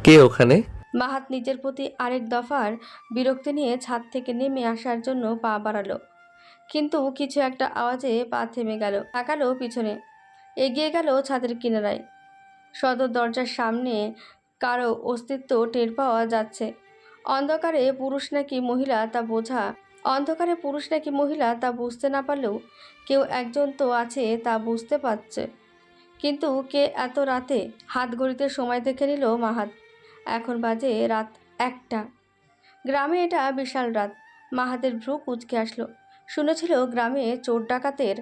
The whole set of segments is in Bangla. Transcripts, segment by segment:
কে ওখানে? মাহাত নিজের প্রতি আরেক দফার বিরক্তি নিয়ে ছাদ থেকে নেমে আসার জন্য পা বাড়ালো, কিন্তু কিছু একটা আওয়াজে পা থেমে গেল। তাকালো পিছনে, এগিয়ে গেল ছাদের কিনারায়। সদর দরজার সামনে কারো অস্তিত্ব টের পাওয়া যাচ্ছে। অন্ধকারে পুরুষ নাকি মহিলা তা বোঝা অন্ধকারে পুরুষ নাকি মহিলা তা বুঝতে না পারলেও কেউ একজন তো আছে তা বুঝতে পারছে। কিন্তু কে এত রাতে? হাত ঘড়িতে সময় দেখে নিল মাহাত। এখন বাজে রাত 1টা। গ্রামে এটা বিশাল রাত। মাহাতের ভ্রু কুঁচকে আসলো। শুনেছিল গ্রামে চোর ডাকাতের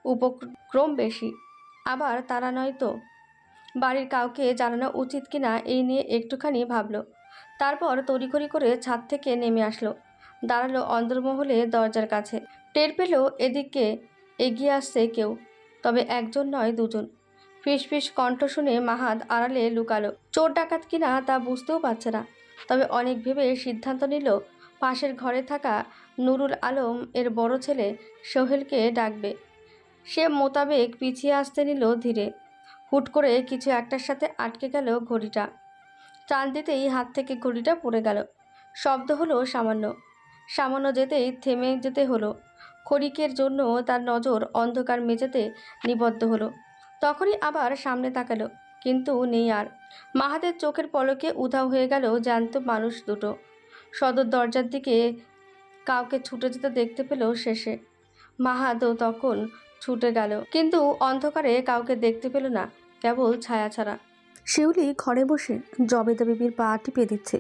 উপক্রম বেশি। আবার তারা নয় তো। বাড়ির কাউকে জানানো উচিত কিনা এই নিয়ে একটুখানি ভাবলো। তারপর তড়িঘড়ি করে ছাদ থেকে নেমে আসলো, দাঁড়ালো অন্দরমহলে দরজার কাছে। টের পেল এদিকে এগিয়ে আসছে কেউ, তবে একজন নয়, দুজন। ফিসফিস কণ্ঠ শুনে মাহাত আড়ালে লুকালো। চোর ডাকাত কিনা তা বুঝতেও পারছে না, তবে অনেক ভেবে সিদ্ধান্ত নিল পাশের ঘরে থাকা নুরুল আলম এর বড় ছেলে সোহেলকে ডাকবে। সে মোতাবেক পিছিয়ে আসতে নিল ধীরে। হুট করে কিছু একটার সাথে আটকে গেল ঘড়িটা। টান দিতেই হাত থেকে ঘড়িটা পড়ে গেল। শব্দ হলো সামান্য। সামান্য যেতেই থেমে যেতে হলো। ক্ষণিকের জন্য তার নজর অন্ধকার মেঝেতে নিবদ্ধ হলো। তখনই আবার সামনে তাকালো, কিন্তু নেই আর। মাহাতের চোখের পলকে উধাও হয়ে গেল জ্যান্ত মানুষ দুটো। সদর দরজার দিকে কাউকে ছুটে যেতে দেখতে পেল শেষে। মাহাতও তখন ছুটে গেল, কিন্তু অন্ধকারে কাউকে দেখতে পেল না, কেবল ছায়া ছাড়া। শিউলি ঘরে বসে জবেদা বিবির পা টিপে দিচ্ছে।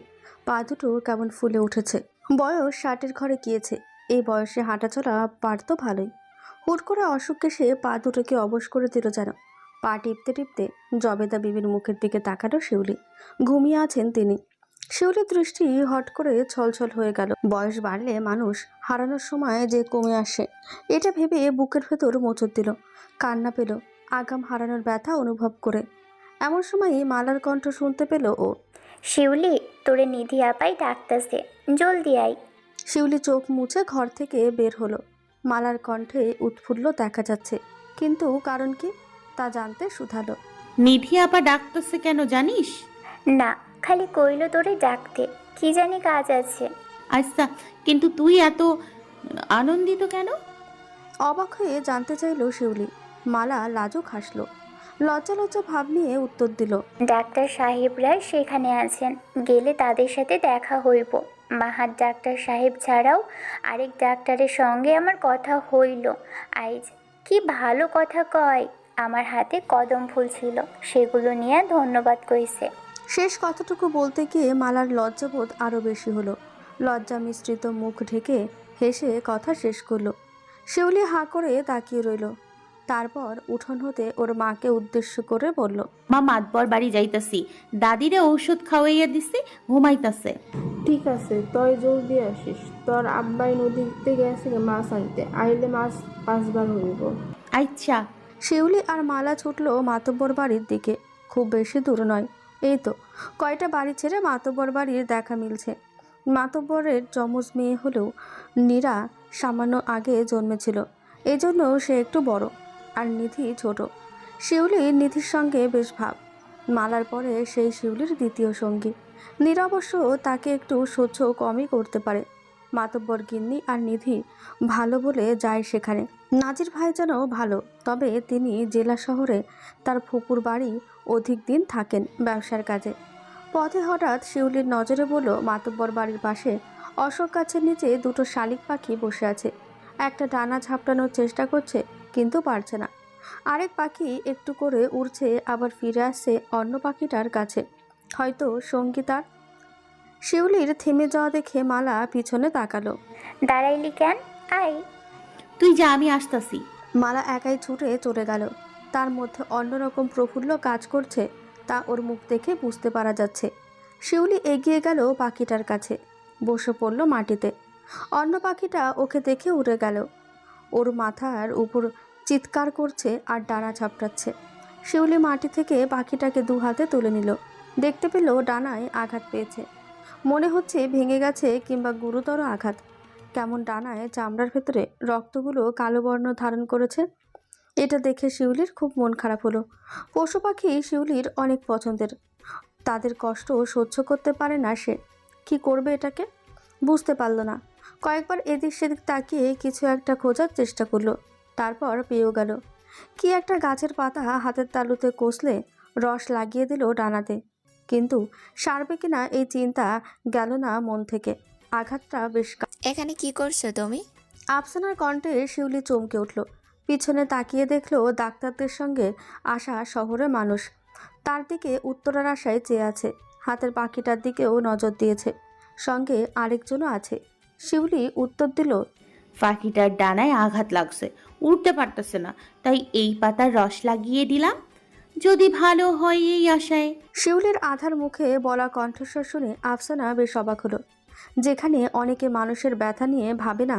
পা দুটো কেমন ফুলে উঠেছে। বয়স 60-এর ঘরে গিয়েছে। এই বয়সে হাঁটাচলা পারত ভালোই। হুট করে অসুখ এসে পা দুটোকে অবশ করে দিল যেন। পা টিপতে টিপতে জবেদা বিবির মুখের দিকে তাকালো শিউলি। ঘুমিয়ে আছেন তিনি। শিউলির দৃষ্টি হট করে ছলছল হয়ে গেল। বয়স বাড়লে মানুষ হারানোর সময় যে কমে আসে, এটা ভেবে বুকের ভেতর মোচড় দিল। কান্না পেল আগাম হারানোর ব্যথা অনুভব করে। এমন সময়ই মালার কণ্ঠ শুনতে পেল ও। শিউলি, তোরে নিধি আপাই ডাকতেছে, জলদি আই। শিউলি চোখ মুছে ঘর থেকে বের হলো। মালার কণ্ঠে উৎফুল্ল দেখা যাচ্ছে, কিন্তু কারণ কি তা জানতে শুধালো। নিধি আপা ডাকতেছে কেন জানিস? না, খালি কইলো তোরে ডাকতে, কি জানি কাজ আছে। আচ্ছা, কিন্তু তুই এত আনন্দিত কেন? অবাক হয়ে জানতে চাইল শিউলি। মালা লাজুক হাসলো। লজ্জা লজ্জা ভাব নিয়ে উত্তর দিল। ডাক্তার সাহেবরা সেখানে আছেন, গেলে তাদের সাথে দেখা হইব। মাহাত ডাক্তার সাহেব ছাড়াও আরেক ডাক্তারের সঙ্গে আমার কথা হইল আইজ। কি ভালো কথা কয়। আমার হাতে কদম ফুল ছিল, সেগুলো নিয়ে ধন্যবাদ কইছে। শেষ কথাটুকু বলতে গিয়ে মালার লজ্জাবোধ আরও বেশি হলো। লজ্জা মিশ্রিত মুখ ঢেকে হেসে কথা শেষ করলো। শিউলি হাঁ করে তাকিয়ে রইল। তারপর উঠোন হতে ওর মাকে উদ্দেশ্য করে বলল। মা মাতবর বাড়ি যাইতাছি, দাদিরে ঔষধ খাওয়াইয়া দিছি, ঘুমাইতাছে। ঠিক আছে, তয় জলদি আসিস। তোর আব্বাই নদীতে গেছে মাছ আনতে, আইলে মাছ 5 বার হইব। আচ্ছা। শিউলি আর মালা ছুটল মাতব্বর বাড়ির দিকে। খুব বেশি দূর নয়, এই তো কয়টা বাড়ি ছেড়ে মাতব্বর বাড়ির দেখা মিলছে। মাতব্বরের যমজ মেয়ে হলেও নীরা সামান্য আগে জন্মেছিল, এজন্য সে একটু বড়, আর নিধি ছোট। শিউলির নিধির সঙ্গে বেশ ভাব। মালার পরে সেই শিউলির দ্বিতীয় সঙ্গী। নীরা অবশ্য তাকে একটু সহ্য কমই করতে পারে। মাতব্বর গিন্নি আর নিধি ভালো বলে যায় সেখানে। নাজির ভাই যেন ভালো, তবে তিনি জেলা শহরে তার ফুপুর বাড়ি অধিক দিন থাকেন ব্যবসার কাজে। পথে হঠাৎ শিউলির নজরে বলল, মাতব্বর বাড়ির পাশে অশোক গাছের নিচে দুটো শালিক পাখি বসে আছে। একটা ডানা ঝাপটানোর চেষ্টা করছে, কিন্তু পারছে না। আরেক পাখি একটু করে উড়ছে, আবার ফিরে আসছে অন্য পাখিটার কাছে, হয়তো সঙ্গী তার। শিউলির থেমে যাওয়া দেখে মালা পিছনে তাকালো। দাঁড়াইলি কেন? আই। তুই যা, আমি আসতাছি। মালা একাই ছুটে চলে গেল। তার মধ্যে অন্যরকম প্রফুল্ল কাজ করছে, তা ওর মুখ দেখে বুঝতে পারা যাচ্ছে। শিউলি এগিয়ে গেল পাখিটার কাছে, বসে পড়ল মাটিতে। অন্য পাখিটা ওকে দেখে উড়ে গেল। ওর মাথার উপর চিৎকার করছে আর ডানা ঝাপটাচ্ছে। শিউলি মাটি থেকে পাখিটাকে 2 হাতে তুলে নিল। দেখতে পেল ডানায় আঘাত পেয়েছে। মনে হচ্ছে ভেঙে গেছে কিংবা গুরুতর আঘাত। কেমন ডানায় চামড়ার ভেতরে রক্তগুলো কালো বর্ণ ধারণ করেছে। এটা দেখে শিউলির খুব মন খারাপ হলো। পশু পাখি শিউলির অনেক পছন্দের। তাদের কষ্ট সহ্য করতে পারে না সে। কি করবে এটাকে বুঝতে পারল না। কয়েকবার এদিক সেদিক তাকিয়ে কিছু একটা খোঁজার চেষ্টা করলো। তারপর পেয়েও গেল। কি একটা গাছের পাতা হাতের তালুতে কষলে রস লাগিয়ে দিল ডানাতে। কিন্তু সারবে কিনা এই চিন্তা গেল না মন থেকে। আঘাতটা বেশ এখানে কি করছো তুমি? আফসানার কণ্ঠে শিউলি চমকে উঠল। পিছনে তাকিয়ে দেখল ডাক্তারদের সঙ্গে আসা শহরের মানুষ তার দিকে উত্তরার আশায় চেয়ে আছে। হাতের পাখিটার দিকেও নজর দিয়েছে। সঙ্গে আরেকজনও আছে। শিউলি উত্তর দিল, পাখিটার ডানায় আঘাত লাগছে, উঠতে পারতেছে না, তাই এই পাতার রস লাগিয়ে দিলাম, যদি ভালো হয় এই আশায়। শিউলির আধার মুখে বলা কণ্ঠস্বর শুনে আফসানা বেশ অবাক হলো। যেখানে অনেকে মানুষের ব্যথা নিয়ে ভাবে না,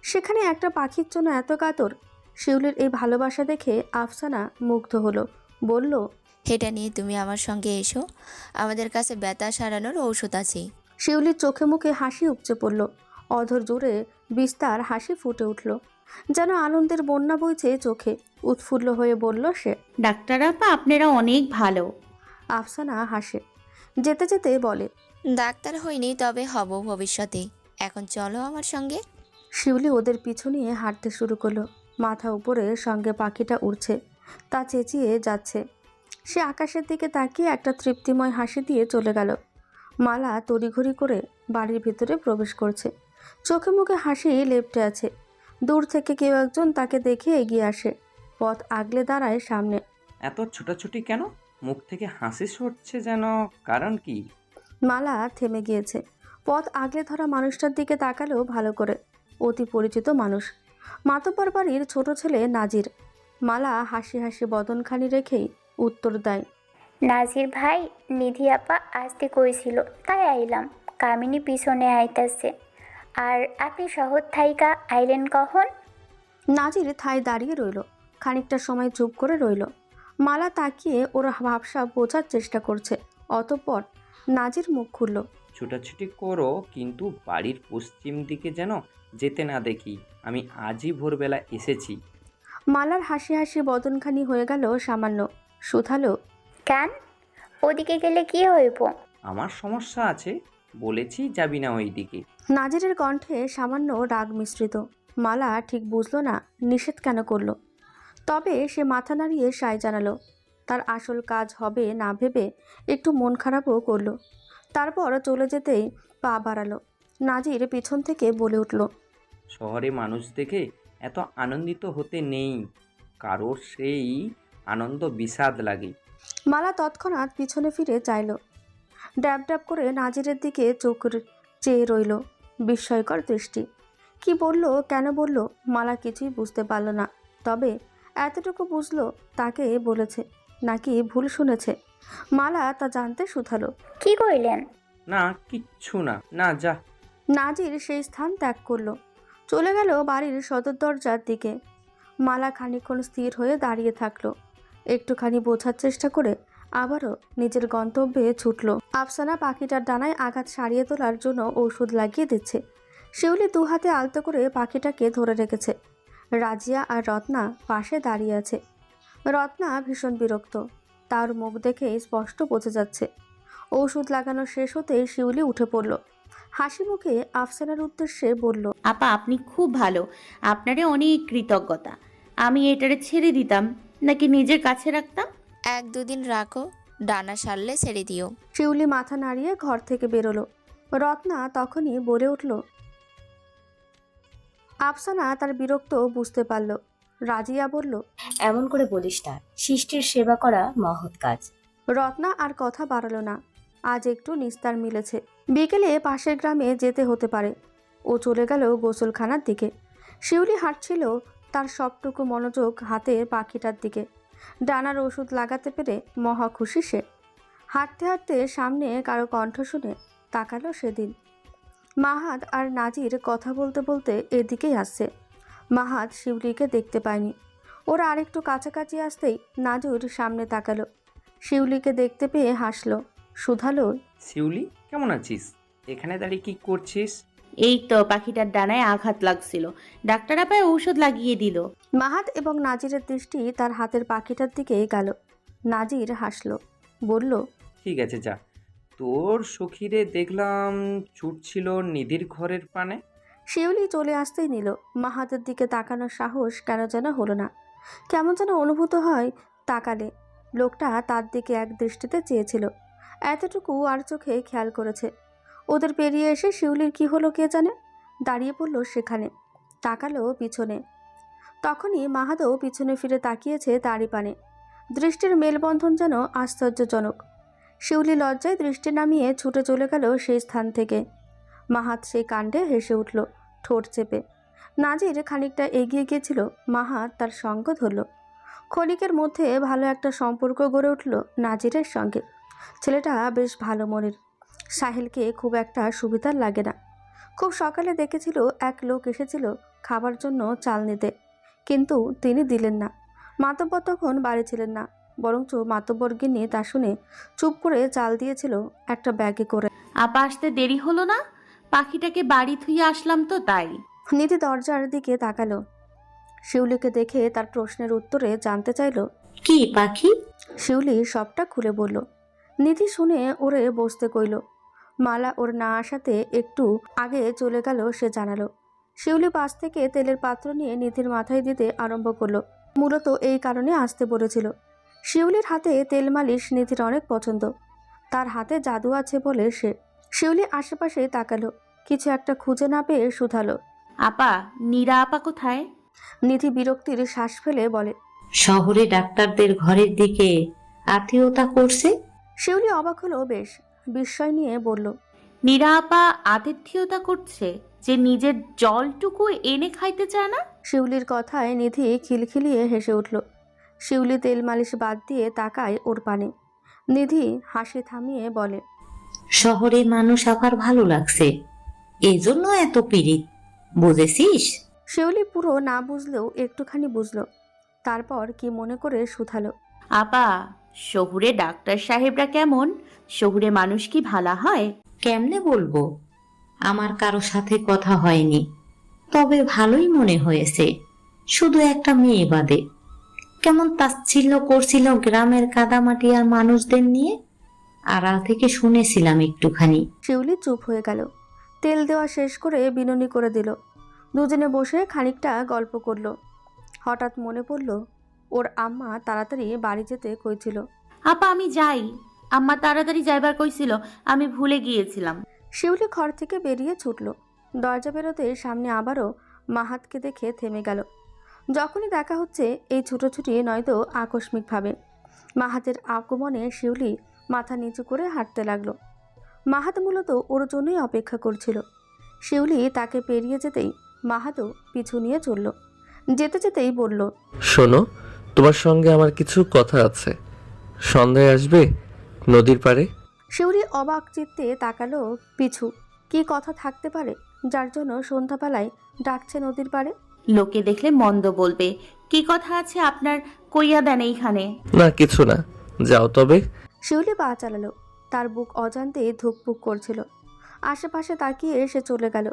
সেখানে একটা পাখির জন্য এত কাতর। শিউলির এই ভালোবাসা দেখে আফসানা মুগ্ধ হলো। বলল, এটা নিয়ে তুমি আমার সঙ্গে এসো, আমাদের কাছে ব্যথা সারানোর ঔষধ আছে। শিউলির চোখে মুখে হাসি উপচে পড়ল। অধর জোরে বিস্তার হাসি ফুটে উঠল। যেন আনন্দের বন্যা বইছে চোখে। উৎফুল্ল হয়ে বলল সে। ডাক্তার আপা, আপনারা অনেক ভালো। আফসানা হাসে। যেতে যেতে বলে, ডাক্তার হইনি, তবে হব ভবিষ্যতে। এখন চলো আমার সঙ্গে। শিউলি ওদের পিছু নিয়ে হাঁটতে শুরু করলো। মাথা উপরে সঙ্গে পাখিটা উড়ছে, তা চেঁচিয়ে যাচ্ছে। সে আকাশের দিকে তাকিয়ে একটা তৃপ্তিময় হাসি দিয়ে চলে গেল। মালা তড়িঘড়ি করে বাড়ির ভিতরে প্রবেশ করছে। চোখে মুখে হাসি লেপ্টে আছে। দূর থেকে কেউ একজন তাকে দেখে এগিয়ে আসে। পথ আগলে দাঁড়ায় সামনে। এত ছোটাছুটি কেন? মুখ থেকে হাসি সরছে যেন, কারণ কি? মালা থেমে গিয়েছে। পথ আগলে ধরা মানুষটার দিকে তাকালো ভালো করে। অতি পরিচিত মানুষ, মাতব্বর বাড়ির ছোট ছেলে নাজির। মালা হাসি হাসি বদনখানি রেখেই উত্তর দেয়, নাজির ভাই, নিধি আপা আসতে কইছিল, তাই আইলাম। কামিনী পিছনে আইতাছে। আর আপনি শহর থাইকা আইলেন কখন? নাজির থাই দাঁড়িয়ে রইল। খানিকটা সময় চুপ করে রইল। মালা তাকিয়ে ওর ভাবসাব বোঝার চেষ্টা করছে। অতঃপর নাজির মুখ খুলল, ছুটাছুটি করো, কিন্তু বাড়ির পশ্চিম দিকে যেন যেতে না দেখি। আমি আজই ভোরবেলা এসেছি। মালার হাসি হাসি বদনখানি হয়ে গেল সামান্য। শুধালো, কেন? ওদিকে গেলে কি হইব? আমার সমস্যা আছে, বলেছি যাবি না ওই দিকে। নাজিরের কণ্ঠে সামান্য রাগ মিশ্রিত। মালা ঠিক বুঝল না নিষেধ কেন করল। তবে সে মাথা নাড়িয়ে সায় জানালো। তার আসল কাজ হবে না ভেবে একটু মন খারাপও করলো। তারপর চলে যেতেই পা বাড়ালো। নাজির পিছন থেকে বলে উঠল, শহরে মানুষ দেখে এত আনন্দিত হতে নেই, কারোর সেই আনন্দ বিষাদ লাগে। মালা তৎক্ষণাৎ পিছনে ফিরে চাইল। ড্যাব ড্যাব করে নাজিরের দিকে চোখ চেয়ে রইল। বিস্ময়কর দৃষ্টি। কি বলল, কেন বলল, মালা কিছুই বুঝতে পারল না। তবে এতটুকু বুঝল, তাকে বলেছে নাকি ভুল শুনেছে। মালা তা জানতে শুধালো। কি কইলেন? না কিচ্ছু না, না যা। নাজির সেই স্থান ত্যাগ করলো। চলে গেল বাড়ির সদর দরজার দিকে। মালা খানিকক্ষণ স্থির হয়ে দাঁড়িয়ে থাকলো। একটুখানি বোঝার চেষ্টা করে আবারও নিজের গন্তব্যে ছুটল। আফসানা পাখিটার ডানায় আঘাত সারিয়ে তোলার জন্য ঔষধ লাগিয়ে দিচ্ছে। শিউলি দু হাতে আলতো করে পাখিটাকে ধরে রেখেছে। রাজিয়া আর রত্না পাশে দাঁড়িয়ে আছে। রত্না ভীষণ বিরক্ত। তার মুখ দেখে স্পষ্ট বোঝা যাচ্ছে। ঔষধ লাগানো শেষ হতেই শিউলি উঠে পড়ল। হাসি মুখে আফসানার উদ্দেশ্যে বলল, আপা, আপনি খুব ভালো, আপনারে অনেক কৃতজ্ঞতা। আমি এটারে ছেড়ে দিতাম নাকি নিজের কাছে রাখতাম? 1-2 দিন রাখো, ডানা সারলে ছেড়ে দিও। শিউলি মাথা নাড়িয়ে ঘর থেকে বেরোলো। রত্না তখনই বলে উঠল। আফসানা তার বিরক্ত বুঝতে পারল। রাজিয়া বলল, এমন করে বলিস না, সৃষ্টির সেবা করা মহৎ কাজ। রত্না আর কথা বাড়ালো না। আজ একটু নিস্তার মিলেছে। বিকেলে পাশের গ্রামে যেতে হতে পারে। ও চলে গেল গোসলখানার দিকে। শিউলি হাঁটছিল, তার সবটুকু মনোযোগ হাতে পাখিটার দিকে। ডানার ওষুধ লাগাতে পেরে মহা খুশি সে। হাঁটতে হাঁটতে সামনে কারো কণ্ঠ শুনে তাকালো সেদিন। মাহাদ আর নাজির কথা বলতে বলতে এদিকেই আসছে। মাহাদ শিউলিকে দেখতে পায়নি। ওরা আরেকটু কাছাকাছি আসতেই নাজুর সামনে তাকালো। শিউলিকে দেখতে পেয়ে হাসলো। শুধালো, শিউলি, কেমন আছিস? এখানে দাঁড়িয়ে কি করছিস? এই তো পাখিটার ডানায় আঘাত লাগছিল, ডাক্তার আপা ঔষধ লাগিয়ে দিল। মাহাদ এবং নাজিরের দৃষ্টি তার হাতের পাখিটার দিকে গেল। নাজির হাসলো, বলল, ঠিক আছে যা, তোর সখীরে দেখলাম ছুটছিল নিধির ঘরের পানে। শিউলি চলে আসতেই নিল। মাহাতের দিকে তাকানোর সাহস কেন যেন হলো না। কেমন যেন অনুভূত হয় তাকালে। লোকটা তার দিকে এক দৃষ্টিতে চেয়েছিল, এতটুকু আর চোখে খেয়াল করেছে। ওদের পেরিয়ে এসে শিউলির কি হলো কে জানে, দাঁড়িয়ে পড়ল সেখানে, তাকালো পিছনে। তখনই মাহাতও পিছনে ফিরে তাকিয়েছে তারই পানে। দৃষ্টির মেলবন্ধন যেন আশ্চর্যজনক। শিউলি লজ্জায় দৃষ্টি নামিয়ে ছুটে চলে গেল সেই স্থান থেকে। মাহাত সেই কাণ্ডে হেসে উঠল ঠোঁট চেপে। নাজির খানিকটা এগিয়ে গিয়েছিল, মাহাত তার সঙ্গ ধরল। ক্ষণিকের মধ্যে ভালো একটা সম্পর্ক গড়ে উঠল নাজিরের সঙ্গে। ছেলেটা বেশ ভালো মনের। সাহিলকে খুব একটা সুবিধার লাগে না। খুব সকালে দেখেছিল এক লোক এসেছিল খাবার জন্য চাল নিতে, কিন্তু তিনি দিলেন না। মাতব্বর তখন বাড়ি ছিলেন না, বরঞ্চ মাতব্বরগিন্নি তা শুনে চুপ করে চাল দিয়েছিল একটা ব্যাগে করে। আপা আসতে দেরি হলো না? পাখিটাকে বাড়ি থুয়ে আসলাম তো তাই। নিধি দরজার দিকে তাকালো। শিউলিকে দেখে তার প্রশ্নের উত্তরে জানতে চাইল, কি পাখি? শিউলি সবটা খুলে বলল। নিধি শুনে ওরে বসতে কইল। মালা ওর না আসাতে একটু আগে চলে গেল সে জানালো। শিউলি পাশ থেকে তেলের পাত্র নিয়ে নিধির মাথায় দিতে আরম্ভ করলো। মূলত এই কারণে আসতে বলেছিল। শিউলির হাতে তেল মালিশ নিধির অনেক পছন্দ। তার হাতে জাদু আছে বলে সে। শিউলি আশেপাশে তাকালো, কিছু একটা খুঁজে না পেয়ে শুধালো। আপা, নীরা আপা কোথায়? নিধি বিরক্তির শ্বাস ফেলে বলে, শহরে ডাক্তারদের ঘরের দিকে আত্মীয়তা করছে। শিউলি অবাক হলো বেশ, বিস্ময় নিয়ে বলল, নীরা আপা আতিথ্যতা করছে যে নিজের জলটুকু এনে খাইতে চায় না? শিউলির কথায় নিধি খিলখিলিয়ে হেসে উঠল। শিউলি তেল মালিশ বাদ দিয়ে তাকায় ওর পানে। নিধি হাসি থামিয়ে বলে, শহরে মানুষ আবার ভালো লাগছে, এই জন্য এত পিরিত, বুঝেছিস? শিউলি পুরো না বুঝলেও একটুখানি বুঝলো। তারপর কি মনে করে শুধালো, আপা, শহুরে ডাক্তার সাহেবরা কেমন? শহুরে মানুষ কি ভালা হয়? কেমনে বলবো, আমার কারো সাথে কথা হয়নি, তবে ভালোই মনে হয়েছে, শুধু একটা মেয়ে বাদে। কেমন তাচ্ছিল্য করছিল গ্রামের কাদামাটি আর মানুষদের নিয়ে, আড়াল থেকে শুনেছিলাম একটুখানি। শিউলি চুপ হয়ে গেল। তেল দেওয়া শেষ করে বিনুনি করে দিল। দুজনে বসে খানিকটা গল্প করলো। হঠাৎ মনে পড়ল ওর আম্মা তাড়াতাড়ি বাড়ি যেতে কইছিল। আপা আমি যাই, আম্মা তাড়াতাড়ি যাইবার কইছিল, আমি ভুলে গিয়েছিলাম। শিউলি ঘর থেকে বেরিয়ে ছুটল। দরজা বেরোতে সামনে আবারও মাহাতকে দেখে থেমে গেল। যখনই দেখা হচ্ছে এই ছুটোছুটি নয়তো আকস্মিকভাবে। মাহাতের আগমনে শিউলি মাথা নিচু করে হাঁটতে লাগলো। মাহাত মূলত ওর জন্যই অপেক্ষা করছিল। শিউলি তাকে পেরিয়ে যেতেই মাহাতও পিছু নিয়ে চলল। যেতে যেতেই বলল, শোনো, তোমার সঙ্গে আমার কিছু কথা আছে। সন্ধ্যায় আসবে নদীর পাড়ে? শিউলি অবাক চিত্তে তাকালো পিছু। কি কথা থাকতে পারে যার জন্য সন্ধ্যাবেলায় ডাকছে নদীর পাড়ে? লোকে দেখলে মন্দ বলবে। কি কথা আছে আপনার, কইয়া দেন এইখানে। না কিছু না, যাও তবে। শিউলি পা চালালো। তার বুক অজান্তে ধুকপুক করছিল। আশেপাশে তাকিয়ে সে চলে গেল।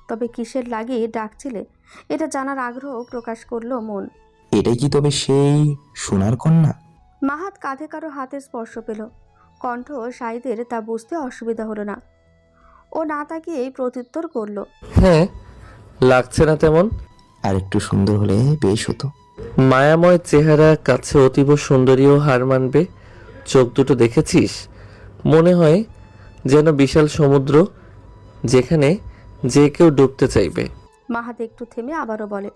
তবে কিসের লাগিয়ে ডাকছিলে এটা জানার আগ্রহ প্রকাশ করলো মন। এটাই কি তবে সেই সোনার কন্যা? মাহাত কাঁধে কারো হাতের স্পর্শ পেল। কণ্ঠ সাইদের তা বুঝতে অসুবিধা হলো না। ও না তাকিয়েই প্রত্যুত্তর করলো, হ্যাঁ, লাগছে না তেমন। আর একটু সুন্দর হলে বেশ হতো। মায়াময় চেহারা কাছে অতীব সুন্দরীও হার মানবে। চোখ দুটো দেখেছিস? মনে হয় যেন বিশাল সমুদ্র, যেখানে যে কেউ ডুবতে চাইবে। মাহাত একটু থেমে আবারও বলে,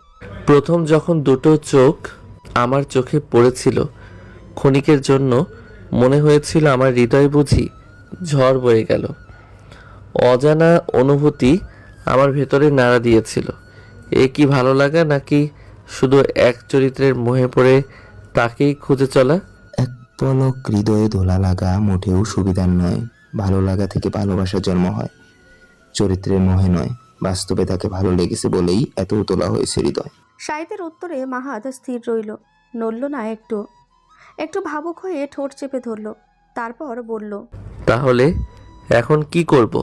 প্রথম যখন দুটো চোখ আমার চোখে পড়েছিল, ক্ষণিকের জন্য মনে হয়েছিল আমার হৃদয় বুঝি ঝড় বয়ে গেল। অজানা অনুভূতি আমার ভেতরে নাড়া দিয়েছিল। এ কি ভালো লাগা, নাকি শুধু এক চরিত্রের মোহে পড়ে তাকেই খুঁজে চলা? এক পলক হৃদয়ে দোলা লাগা মোটেও সুবিধার নয়। ভালো লাগা থেকে ভালোবাসার জন্ম হয়, চরিত্রের মোহে নয়। বাস্তবে তাকে ভালো লেগেছে বলেই এত তোলা হয়েছে হৃদয়। সাইদের উত্তরে মাহাত স্থির রইল, নড়ল না একটু। একটু ভাবুক হয়ে ঠোঁট চেপে ধরল। তারপর বলল, তাহলে এখন কি করব?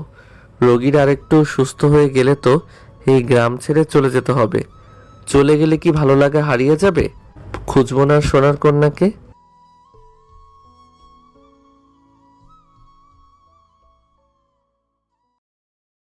রোগীর আরেকটু সুস্থ হয়ে গেলে তো এই গ্রাম ছেড়ে চলে যেতে হবে। চলে গেলে কি ভালো লাগা হারিয়ে যাবে? খুঁজবো না সোনার কন্যাকে?